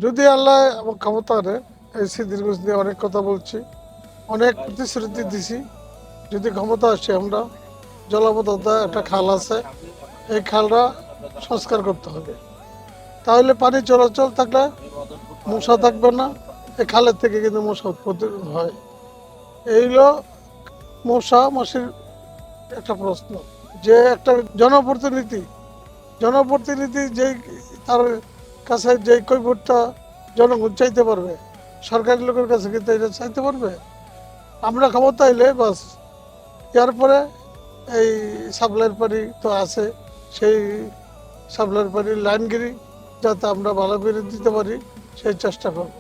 যদি আল্লাহ আমার ক্ষমতা আনে, এই দীর্ঘদিন দিয়ে অনেক কথা বলছি, অনেক প্রতিশ্রুতি দিছি। যদি ক্ষমতা আসে আমরা জলাবদ্ধতা একটা খাল আছে, এই খালটা সংস্কার করতে হবে। তাহলে পানি চলাচল থাকলে মশা থাকবে না। এই খালের থেকে কিন্তু মশা উৎপত্তি হয়। এইগুলো মশা মাছির একটা প্রশ্ন, যে একটা জনপ্রতিনিধি জনপ্রতিনিধি যেই তার কাছে যেই কৈফিয়তটা জনগণ চাইতে পারবে, সরকারি লোকের কাছে কিন্তু এটা চাইতে পারবে? আমরা ক্ষমতা এলে বাস, এরপরে এই সাপ্লাইয়ের পানি তো আছে, সেই সাপ্লাইয়ের পানির লাইনগিরি যাতে আমরা ভালো করে দিতে পারি সেই চেষ্টা করব।